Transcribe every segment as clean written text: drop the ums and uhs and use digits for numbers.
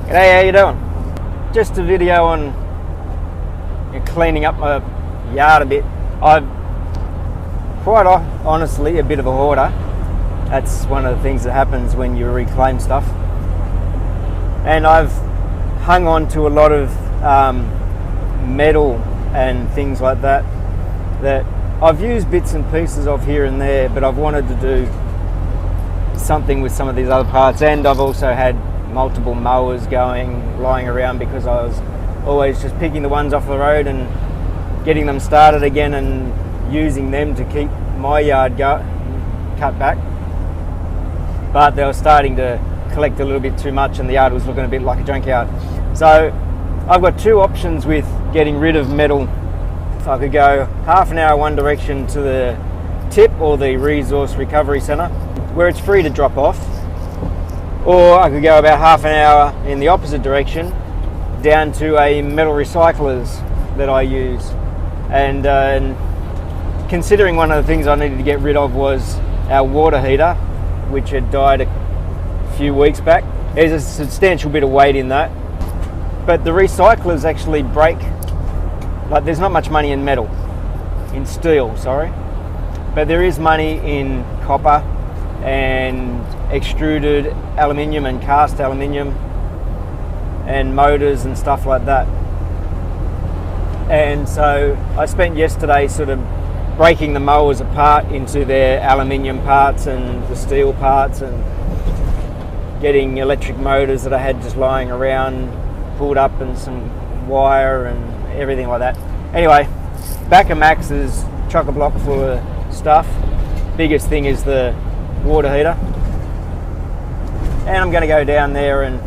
G'day, how you doing? Just a video on cleaning up my yard a bit. I'm quite honestly a bit of a hoarder. That's one of the things that happens when you reclaim stuff. And I've hung on to a lot of metal and things like that I've used bits and pieces of here and there, but I've wanted to do something with some of these other parts, and I've also had multiple mowers lying around because I was always just picking the ones off the road and getting them started again and using them to keep my yard cut back. But they were starting to collect a little bit too much and the yard was looking a bit like a junkyard. So I've got two options with getting rid of metal. I could go half an hour one direction to the tip or the resource recovery centre where it's free to drop off, or I could go about half an hour in the opposite direction down to a metal recyclers that I use. And considering one of the things I needed to get rid of was our water heater, which had died a few weeks back. There's a substantial bit of weight in that, but the recyclers actually break. Like, there's not much money in steel, but there is money in copper and extruded aluminium and cast aluminium and motors and stuff like that. And so I spent yesterday sort of breaking the mowers apart into their aluminium parts and the steel parts, and getting electric motors that I had just lying around pulled up, and some wire and everything like that. Anyway, back of Max is chock-a-block full of stuff. Biggest thing is the water heater. And I'm going to go down there and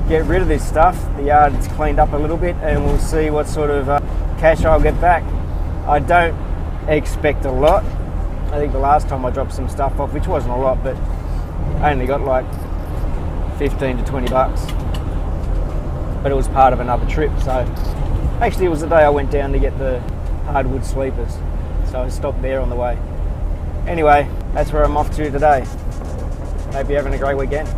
get rid of this stuff. The yard's cleaned up a little bit and we'll see what sort of cash I'll get back. I don't expect a lot. I think the last time I dropped some stuff off, which wasn't a lot, but I only got like 15 to 20 bucks. But it was part of another trip, so actually it was the day I went down to get the hardwood sleepers, so I stopped there on the way. Anyway, that's where I'm off to today. Hope you're having a great weekend.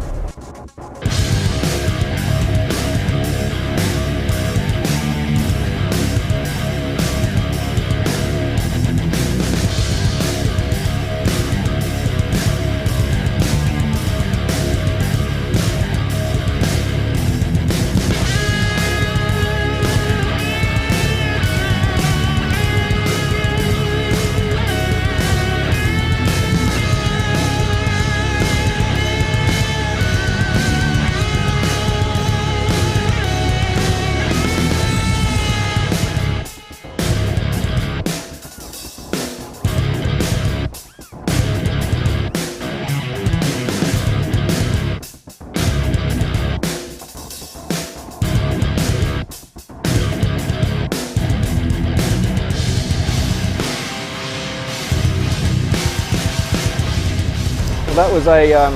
That was a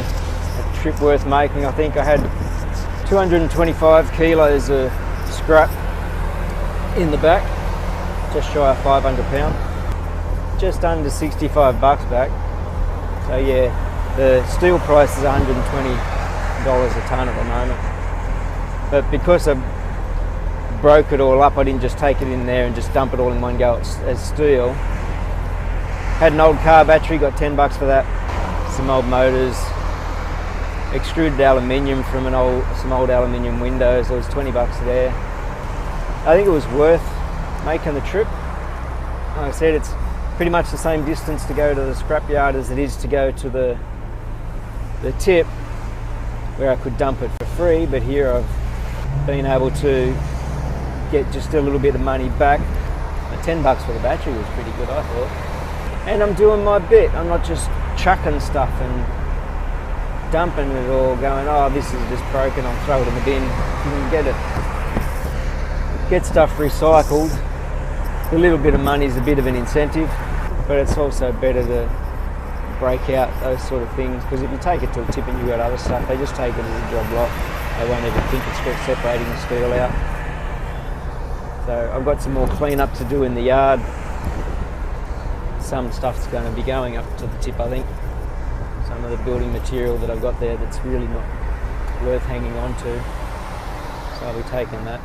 trip worth making. I think I had 225 kilos of scrap in the back, just shy of 500 pounds, just under 65 bucks back. So yeah, the steel price is $120 a tonne at the moment. But because I broke it all up, I didn't just take it in there and just dump it all in one go as steel. Had an old car battery, got 10 bucks for that. Some old motors, extruded aluminium from some old aluminium windows. There was 20 bucks there. I think it was worth making the trip. Like I said, it's pretty much the same distance to go to the scrapyard as it is to go to the tip, where I could dump it for free, but here I've been able to get just a little bit of money back. The 10 bucks for the battery was pretty good, I thought. And I'm doing my bit. I'm not just chucking stuff and dumping it all, going, oh, this is just broken, I'll throw it in the bin. You can get stuff recycled. A little bit of money is a bit of an incentive, but it's also better to break out those sort of things, because if you take it to a tip and you've got other stuff, they just take it as a job lot. They won't even think it's worth separating the steel out. So I've got some more clean up to do in the yard. Some stuff's going to be going up to the tip, I think. Some of the building material that I've got there that's really not worth hanging on to. So I'll be taking that.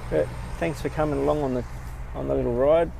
But thanks for coming along on the little ride.